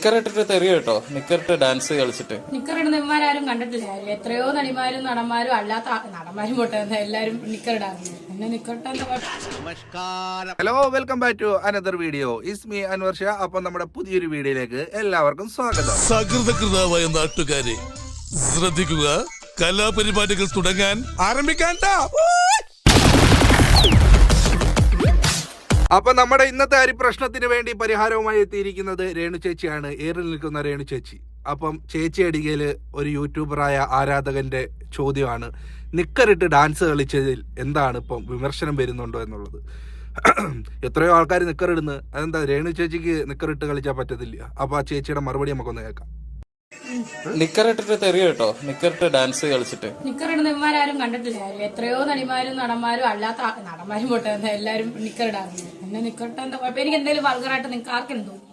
നിക്കറിട്ടിട്ട് തെറി കേട്ടോ, നിക്കറിട്ട് ഡാൻസ് കളിച്ചിട്ട്. നിക്കറിടുന്ന ഇവന്മാരും കണ്ടിട്ടില്ല. എത്രയോ നടിമാരും നടന്മാരും അല്ലാത്ത നടന്മാരും പോട്ടെ എല്ലാരും നിക്കറിടാറുണ്ട്. പിന്നെ നിക്കറിട്ടാ നമസ്കാരം, hello, welcome back to another video. Is me Anwar Shah. അപ്പം നമ്മുടെ പുതിയൊരു വീഡിയോയിലേക്ക് എല്ലാവർക്കും സ്വാഗതം. സകൃതകൃതാവായ നാട്ടുകാരെ ശ്രദ്ധിക്കുക, കലാപരിപാടികൾ തുടങ്ങാൻ ആരംഭിക്കാൻ. അപ്പൊ നമ്മുടെ ഇന്നത്തെ അരി പ്രശ്നത്തിന് വേണ്ടി പരിഹാരവുമായി എത്തിയിരിക്കുന്നത് രേണു ചേച്ചിയാണ്, ഏറിൽ നിൽക്കുന്ന രേണു ചേച്ചി. അപ്പം ചേച്ചി അടികയിൽ ഒരു യൂട്യൂബറായ ആരാധകന്റെ ചോദ്യമാണ്, നിക്കറിട്ട് ഡാൻസ് കളിച്ചതിൽ എന്താണ് ഇപ്പം വിമർശനം വരുന്നുണ്ടോ എന്നുള്ളത്. എത്രയോ ആൾക്കാർ നിക്കറിടുന്നു, അതെന്താ രേണു ചേച്ചിക്ക് നിക്കറിട്ട് കളിച്ചാൽ പറ്റത്തില്ല? അപ്പൊ ആ ചേച്ചിയുടെ മറുപടി നമുക്കൊന്ന് കേൾക്കാം. നിക്കറിട്ടിട്ട് തെറി കേട്ടോ, നിക്കറിട്ട് ഡാൻസ് കളിച്ചിട്ട്. നിക്കറിടുന്ന ഇവന്മാരും കണ്ടിട്ടില്ല. എത്രയോ നടിമാരും നടന്മാരും അല്ലാത്ത നടന്മാരും പോട്ടെ എല്ലാരും നിക്കറിടാറുണ്ട്. പിന്നെ നിക്കറിട്ടാ എന്താ കുഴപ്പം? എനിക്ക് എന്തെങ്കിലും വൾഗറായിട്ട് നിങ്ങൾക്ക് ആർക്കും തോന്നി?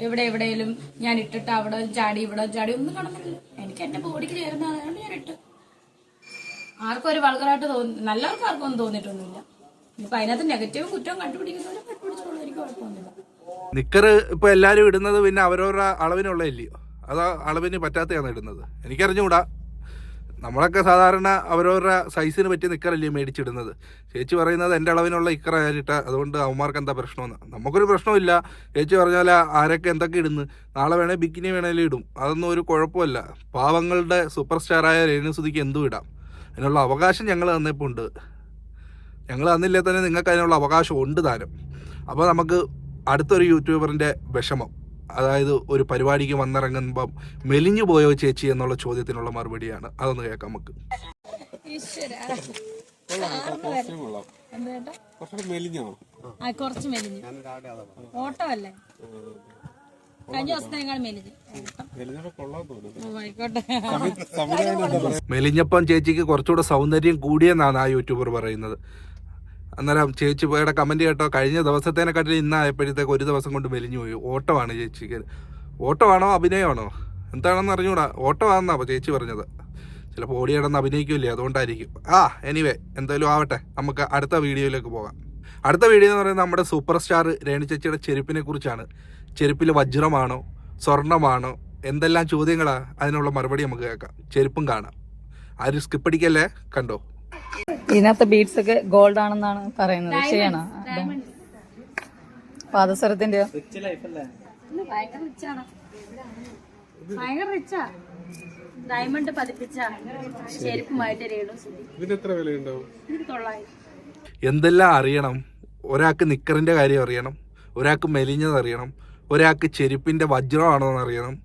എവിടെയെങ്കിലും ഞാൻ ഇട്ടിട്ട് അവിടെ ചാടി ഇവിടെ ചാടി ഒന്നും കാണുന്നില്ല. എനിക്ക് എന്റെ ബോഡിക്ക് ചേരുന്നതാണ് ഞാൻ ഇട്ട്. ആർക്കും ഒരു വൾഗറായിട്ട് തോന്നി, നല്ലവർക്ക് ആർക്കും ഒന്നും തോന്നിയിട്ടൊന്നുമില്ല. ഇപ്പൊ അതിനകത്ത് നെഗറ്റീവും കുറ്റവും കണ്ടുപിടിക്കുന്നവരെ കണ്ടുപിടിച്ചോളൂ, എനിക്ക് കുഴപ്പമൊന്നുമില്ല. നിക്കറ് ഇപ്പൊ എല്ലാരും ഇടുന്നത് പിന്നെ അവരവരുടെ അളവിനുള്ളതല്ലയോ, അതാ അളവിന് പറ്റാത്തതാണ് ഇടുന്നത്. എനിക്കറിഞ്ഞുകൂടാ, നമ്മളൊക്കെ സാധാരണ അവരവരുടെ സൈസിന് പറ്റിയ നിക്കറല്ലേ മേടിച്ചിടുന്നത്. ചേച്ചി പറയുന്നത് എൻ്റെ അളവിനുള്ള ഇക്കറ ഞാനിട്ട, അതുകൊണ്ട് അവന്മാർക്ക് എന്താ പ്രശ്നമെന്ന്. നമുക്കൊരു പ്രശ്നമില്ല. ചേച്ചി പറഞ്ഞാൽ ആരൊക്കെ എന്തൊക്കെ ഇടുന്നു, നാളെ വേണേൽ ബിക്കിനി വേണേലും ഇടും, അതൊന്നും ഒരു കുഴപ്പമില്ല. പാവങ്ങളുടെ സൂപ്പർ സ്റ്റാറായ രേണുസുതിക്ക് എന്തും ഇടാം, അതിനുള്ള അവകാശം ഞങ്ങൾ തന്നപ്പോൾ ഉണ്ട്. ഞങ്ങൾ തന്നില്ലേ തന്നെ നിങ്ങൾക്ക് അതിനുള്ള അവകാശം ഉണ്ട് താനും. അപ്പോൾ നമുക്ക് അടുത്തൊരു യൂട്യൂബറിൻ്റെ വിഷമം, അതായത് ഒരു പരിപാടിക്ക് വന്നിറങ്ങുമ്പം മെലിഞ്ഞു പോയോ ചേച്ചി എന്നുള്ള ചോദ്യത്തിനുള്ള മറുപടിയാണ്. അതൊന്ന് കേൾക്കാം നമുക്ക്. കുറച്ച് മെലിഞ്ഞു, ഓട്ടമല്ലേ കഴിഞ്ഞ ദിവസത്തേക്കാൾ മെലിഞ്ഞു. മെലിഞ്ഞപ്പം ചേച്ചിക്ക് കുറച്ചുകൂടെ സൗന്ദര്യം കൂടിയെന്നാണ് ആ യൂട്യൂബർ പറയുന്നത്. അന്നേരം ചേച്ചി പോയുടെ കമൻറ്റ് കേട്ടോ, കഴിഞ്ഞ ദിവസത്തേനെക്കാട്ടിലും ഇന്നായപ്പോഴത്തേക്ക് ഒരു ദിവസം കൊണ്ട് മെലിഞ്ഞു പോയി. ഓട്ടമാണ് ചേച്ചിക്ക്. ഓട്ടമാണോ അഭിനയമാണോ എന്താണെന്ന് അറിഞ്ഞൂടാ, ഓട്ടമാണെന്നാ അപ്പോൾ ചേച്ചി പറഞ്ഞത്. ചിലപ്പോൾ ഓടി കിടന്ന് അഭിനയിക്കില്ലേ, അതുകൊണ്ടായിരിക്കും. എനിവേ എന്തായാലും ആവട്ടെ, നമുക്ക് അടുത്ത വീഡിയോയിലേക്ക് പോകാം. അടുത്ത വീഡിയോ എന്ന് പറയുന്നത് നമ്മുടെ സൂപ്പർ സ്റ്റാർ രേണു ചേച്ചിയുടെ ചെരുപ്പിനെ കുറിച്ചാണ്. ചെരുപ്പിൽ വജ്രമാണോ സ്വർണ്ണമാണോ എന്തെല്ലാം ചോദ്യങ്ങളാ, അതിനുള്ള മറുപടി നമുക്ക് കേൾക്കാം. ചെരുപ്പും കാണാം, ആരും സ്കിപ്പ് അടിക്കല്ലേ, കണ്ടോ. ഇതിനകത്ത് ബീഡ്സ് ഒക്കെ ഗോൾഡ് ആണെന്നാണ് പറയുന്നത്, ശരിയാണോ? പാദസരത്തിന്റെയോ? ഭയങ്കര റിച്ചാ. ഡയമണ്ട് പതിപ്പിച്ച ചെരുപ്പുമായിട്ട് രേണു സുധി. എനിക്ക് 900. എന്തെല്ലാം അറിയണം. ഒരാൾക്ക് നിക്കറിന്റെ കാര്യം അറിയണം, ഒരാൾക്ക് മെലിഞ്ഞത് അറിയണം, ഒരാൾക്ക് ചെരുപ്പിന്റെ വജ്രമാണോ എന്ന് അറിയണം.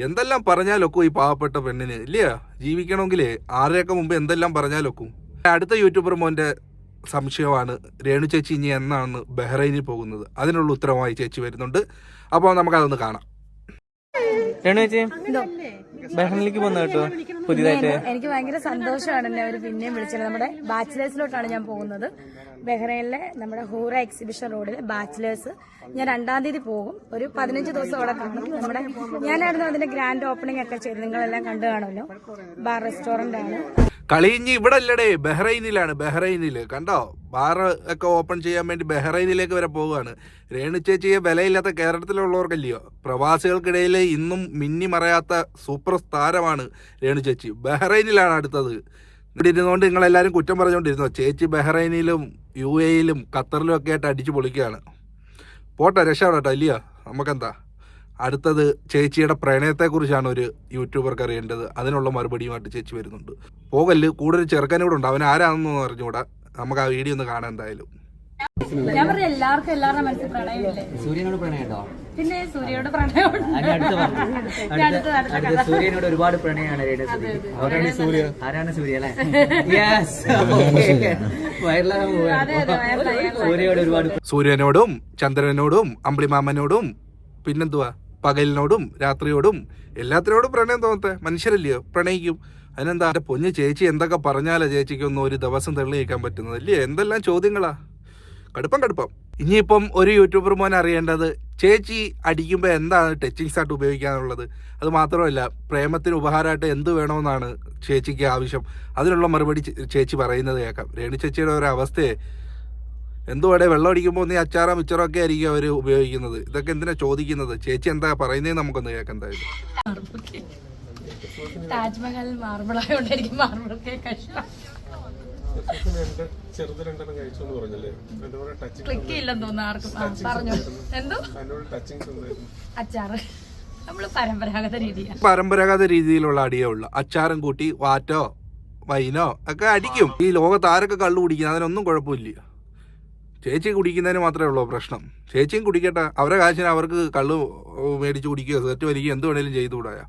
എന്തെല്ലാം പറഞ്ഞാലൊക്കും ഈ പാവപ്പെട്ട പെണ്ണിന്, ഇല്ലയോ? ജീവിക്കണമെങ്കിലേ ആരെയൊക്കെ മുമ്പ് എന്തെല്ലാം പറഞ്ഞാലൊക്കും. അടുത്ത യൂട്യൂബർ മോൻ്റെ സംശയമാണ്, രേണു ചേച്ചി ഇനി എന്നാണ് ബഹ്റൈനിൽ പോകുന്നത്. അതിനുള്ള ഉത്തരമായി ചേച്ചി വരുന്നുണ്ട്. അപ്പോൾ നമുക്കതൊന്ന് കാണാം. രേണു ചേച്ചി ബഹ്റൈനിലേക്ക് പോകുന്ന കേട്ടോ പുതിയതായിട്ട്. എനിക്ക് ഭയങ്കര സന്തോഷമാണ് എന്നെ അവർ പിന്നെയും വിളിച്ചത്. നമ്മുടെ ബാച്ചിലേഴ്സിലോട്ടാണ് ഞാൻ പോകുന്നത്. ബഹ്റൈനിലെ നമ്മുടെ ഹൂറ എക്സിബിഷൻ റോഡിലെ ബാച്ചിലേഴ്സ്. ഞാൻ 2-ാം തീയതി പോകും. ഒരു 15 ദിവസം അവിടെ കാണും. നമ്മുടെ ഞാനായിരുന്നു അതിന്റെ ഗ്രാൻഡ് ഓപ്പണിംഗ് ഒക്കെ ചെയ്ത്, നിങ്ങളെല്ലാം കണ്ടു കാണുമല്ലോ. ബാർ റെസ്റ്റോറന്റ് ആണ്. കളിഞ്ഞ് ഇവിടെ അല്ലടേ, ബഹ്റൈനിലാണ്. ബഹ്റൈനില് കണ്ടോ, ബാർ ഒക്കെ ഓപ്പൺ ചെയ്യാൻ വേണ്ടി ബഹ്റൈനിലേക്ക് വരെ പോവുകയാണ്. രേണു ചേച്ചിയെ വിലയില്ലാത്ത കേരളത്തിലുള്ളവർക്കല്ലയോ, പ്രവാസികൾക്കിടയിൽ ഇന്നും മിന്നി മറയാത്ത സൂപ്പർ താരമാണ് രേണു ചേച്ചി. ബഹ്റൈനിലാണ് അടുത്തത്. ഇവിടെ ഇരുന്നുകൊണ്ട് നിങ്ങളെല്ലാവരും കുറ്റം പറഞ്ഞുകൊണ്ടിരുന്നു. ചേച്ചി ബഹ്റൈനിലും UAE-യിലും ഖത്തറിലും ഒക്കെ ആയിട്ട് അടിച്ചു പൊളിക്കുകയാണ്. പോട്ടെ, രക്ഷപ്പെടട്ടോ, ഇല്ലയോ? നമുക്കെന്താ അടുത്തത് ചേച്ചിയുടെ പ്രണയത്തെക്കുറിച്ചാണ് ഒരു യൂട്യൂബർക്ക് അറിയേണ്ടത്. അതിനുള്ള മറുപടിയുമായിട്ട് ചേച്ചി വരുന്നുണ്ട്. പോകല്ല്, കൂടുതൽ ചെറുക്കനും കൂടെ ഉണ്ട്. അവൻ ആരാണെന്നൊന്നും അറിഞ്ഞുകൂടാ. നമുക്ക് ആ വീഡിയോ ഒന്ന് കാണാൻ എന്തായാലും. ഞാൻ പറഞ്ഞ എല്ലാവർക്കും എല്ലാവരുടെ മനസ്സിൽ പ്രണയമില്ലേ? സൂര്യനോട് പ്രണയമുണ്ടോ? പിന്നെ സൂര്യയോട് പ്രണയമുണ്ട്. സൂര്യനോട് ഒരുപാട് പ്രണയമാണ് ആരാണ് സൂര്യ അല്ലേ? സൂര്യയോട് ഒരുപാട്, സൂര്യനോടും ചന്ദ്രനോടും അമ്പിളിമാമനോടും പിന്നെന്തുവാ പകലിനോടും രാത്രിയോടും എല്ലാത്തിനോടും പ്രണയം തോന്നത്തെ മനുഷ്യരല്ലയോ, പ്രണയിക്കും. അതിനെന്താ എൻ്റെ പൊഞ്ഞ് ചേച്ചി എന്തൊക്കെ പറഞ്ഞാലോ ചേച്ചിക്കൊന്നും ഒരു ദിവസം തെളിയിക്കാൻ പറ്റുന്നത്, ഇല്ലേ? എന്തെല്ലാം ചോദ്യങ്ങളാ, കടുപ്പം. ഇനിയിപ്പം ഒരു യൂട്യൂബർ മോൻ അറിയേണ്ടത്, ചേച്ചി അടിക്കുമ്പോൾ എന്താണ് ടച്ചിങ് സാട്ട് ഉപയോഗിക്കാനുള്ളത്. അത് മാത്രമല്ല, പ്രേമത്തിന് ഉപഹാരമായിട്ട് എന്ത് വേണമെന്നാണ് ചേച്ചിക്ക് ആവശ്യം. അതിനുള്ള മറുപടി ചേച്ചി പറയുന്നത് കേൾക്കാം. രേണു ചേച്ചിയുടെ ഒരു അവസ്ഥയെ എന്തുവാടെ വെള്ളം അടിക്കുമ്പോൾ നീ അച്ചാറോ മിച്ചറോ ഒക്കെ ആയിരിക്കും അവർ ഉപയോഗിക്കുന്നത്. ഇതൊക്കെ എന്തിനാ ചോദിക്കുന്നത്? ചേച്ചി എന്താ പറയുന്നതെന്ന് നമുക്കൊന്ന് കേൾക്കാം എന്തായാലും. താജ്മഹൽ മാർബിൾ ആയതുകൊണ്ട് എനിക്ക് മാർബിൾ കേക്ക് ഇഷ്ടം. ക്ലിക്ക് ഇല്ലെന്ന് തോന്നുന്നു ആർക്കും. പറഞ്ഞു എന്തോ അച്ചാറ് നമ്മള് പരമ്പരാഗത രീതിയിലുള്ള അടിയേ ഉള്ളു. അച്ചാറും കൂട്ടി വാറ്റോ വൈനോ ഒക്കെ അടിക്കും. ഈ ലോകത്ത് ആരൊക്കെ കള്ളു കുടിക്കുന്നത് അതിനൊന്നും കുഴപ്പമില്ല. ചേച്ചി കുടിക്കുന്നതിന് മാത്രമേ ഉള്ളൂ പ്രശ്നം. ചേച്ചിയും കുടിക്കട്ടെ, അവരെ കാശിന് അവർക്ക് കള്ളു മേടിച്ച് കുടിക്കുകയോ സെറ്റ് വലിക്കുകയോ എന്ത് വേണേലും ചെയ്തുകൂടായ.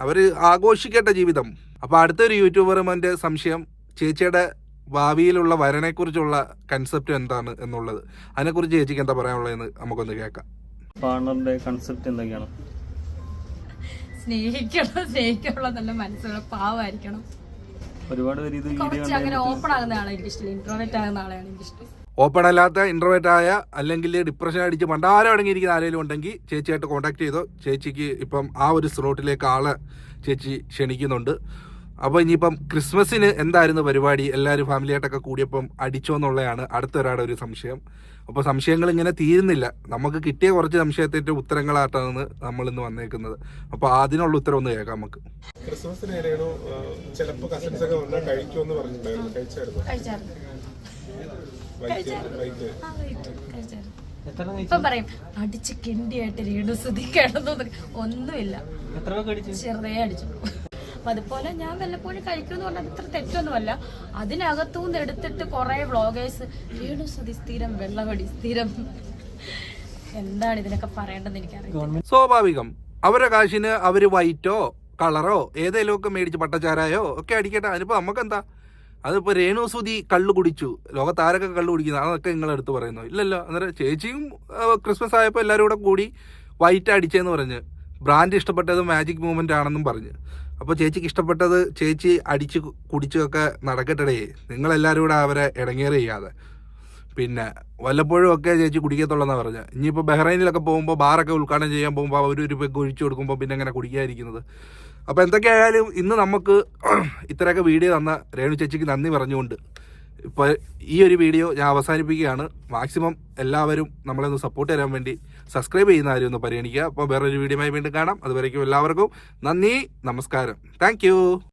അവർ ആഘോഷിക്കട്ടെ ജീവിതം. അപ്പോൾ അടുത്തൊരു യൂട്യൂബർമാൻ്റെ സംശയം ചേച്ചിയുടെ ഭാവിയിലുള്ള വരനെക്കുറിച്ചുള്ള കൺസെപ്റ്റ് എന്താണ് എന്നുള്ളത്. അതിനെക്കുറിച്ച് ചേച്ചിക്ക് എന്താ പറയാനുള്ളതെന്ന് നമുക്കൊന്ന് കേൾക്കാം. പാർട്ണറിന്റെ കൺസെപ്റ്റ് എന്തൊക്കെയാണ്? സ്നേഹിക്കാനുള്ള നല്ല മനസ്സുള്ള പാവമായിരിക്കണം. ഒരുപാട് പേര് ഇത് കുറച്ച് അങ്ങനെ ഓപ്പൺ ആകുന്ന ആളെ എനിക്കിഷ്ടമില്ല. ഇൻട്രോവേറ്റ് ആകുന്ന ആളെയാണ് എനിക്കിഷ്ടം. ഓപ്പൺ അല്ലാത്ത ഇൻട്രോവേറ്റ് ആയ അല്ലെങ്കിൽ ഡിപ്രഷൻ അടിച്ച് മണ്ടാരം അടങ്ങിയിരിക്കുന്ന ആരെങ്കിലും ഉണ്ടെങ്കിൽ ചേച്ചിയായിട്ട് കോൺടാക്ട് ചെയ്തോ. ചേച്ചിക്ക് ഇപ്പം ആ ഒരു സ്ലോട്ടിലേക്ക് ആളെ ചേച്ചി ക്ഷണിക്കുന്നുണ്ട്. അപ്പോൾ ഇനിയിപ്പം ക്രിസ്മസിന് എന്തായിരുന്നു പരിപാടി, എല്ലാവരും ഫാമിലിയായിട്ടൊക്കെ കൂടിയപ്പം അടിച്ചോ എന്നുള്ളതാണ് അടുത്തൊരാളുടെ ഒരു സംശയം. അപ്പോൾ സംശയങ്ങൾ ഇങ്ങനെ തീരുന്നില്ല. നമുക്ക് കിട്ടിയ കുറച്ച് സംശയത്തിൻ്റെ ഉത്തരങ്ങളായിട്ടാണ് നമ്മളിന്ന് വന്നേക്കുന്നത്. അപ്പോൾ അതിനുള്ള ഉത്തരം ഒന്ന് കേൾക്കാം നമുക്ക്. ക്രിസ്മസിന് ചിലപ്പോൾ കസിൻസ് ഒക്കെ വന്നാൽ കഴിക്കുമെന്ന് പറഞ്ഞിട്ടുണ്ടായിരുന്നു. കഴിച്ചായിരുന്നു? ഇപ്പൊ പറയും അടിച്ച് കിണ്ടിയായിട്ട് രേണു സുധി കിടന്നു. ഒന്നുമില്ല, ചെറുതേ അടിച്ചു. അപ്പൊ അതുപോലെ ഞാൻ വല്ലപ്പോഴും കഴിക്കുമെന്ന് പറഞ്ഞാൽ അത്ര തെറ്റൊന്നുമല്ല. അതിനകത്തുനിന്ന് എടുത്തിട്ട് കുറെ വ്ളോഗേഴ്സ് രേണു സുധി സ്ഥിരം വെള്ളമടി സ്ഥിരം, എന്താണ് ഇതിനൊക്കെ പറയേണ്ടതെന്ന് എനിക്കറിയാം. സ്വാഭാവികം, അവരെ കാശിന് അവർ വൈറ്റോ കളറോ ഏതെങ്കിലും ഒക്കെ മേടിച്ച് പട്ടച്ചാരായോ ഒക്കെ അടിക്കട്ടെ. അതിനിപ്പോൾ നമുക്കെന്താ? അതിപ്പോൾ രേണു സുധി കള്ളു കുടിച്ചു, ലോകത്താരൊക്കെ കള്ളു കുടിക്കുന്നത് അതൊക്കെ നിങ്ങളെടുത്ത് പറയുന്നു ഇല്ലല്ലോ. അന്നേരം ചേച്ചിയും ക്രിസ്മസ് ആയപ്പോൾ എല്ലാവരും കൂടെ കൂടി വൈറ്റ് അടിച്ചെന്ന് പറഞ്ഞ്, ബ്രാൻഡ് ഇഷ്ടപ്പെട്ടത് മാജിക് മൂവ്മെൻ്റ് ആണെന്നും പറഞ്ഞ്. അപ്പോൾ ചേച്ചിക്ക് ഇഷ്ടപ്പെട്ടത് ചേച്ചി അടിച്ച് കുടിച്ചൊക്കെ നടക്കട്ടെ. നിങ്ങളെല്ലാവരും കൂടെ അവരെ ഇടങ്ങേറ് ചെയ്യാതെ. പിന്നെ വല്ലപ്പോഴും ഒക്കെ ചേച്ചി കുടിക്കത്തുള്ളതെന്നാണ് പറഞ്ഞത്. ഇനിയിപ്പോൾ ബഹ്റൈനിലൊക്കെ പോകുമ്പോൾ ബാറൊക്കെ ഉദ്ഘാടനം ചെയ്യാൻ പോകുമ്പോൾ അവരൊരു പെഗ് ഒഴിച്ചു കൊടുക്കുമ്പോൾ പിന്നെ എങ്ങനെ കുടിക്കാതിരിക്കുന്നത്. അപ്പോൾ എന്തൊക്കെയായാലും ഇന്ന് നമുക്ക് ഇത്രയൊക്കെ വീഡിയോ തന്ന രേണു ചേച്ചിക്ക് നന്ദി പറഞ്ഞുകൊണ്ട് ഇപ്പോൾ ഈ ഒരു വീഡിയോ ഞാൻ അവസാനിപ്പിക്കുകയാണ്. മാക്സിമം എല്ലാവരും നമ്മളൊന്ന് സപ്പോർട്ട് തരാൻ വേണ്ടി സബ്സ്ക്രൈബ് ചെയ്യുന്ന കാര്യം ഒന്ന് പരിഗണിക്കുക. അപ്പോൾ വേറൊരു വീഡിയോയുമായി വീണ്ടും കാണാം. അതുവരേക്കും എല്ലാവർക്കും നന്ദി, നമസ്കാരം, താങ്ക്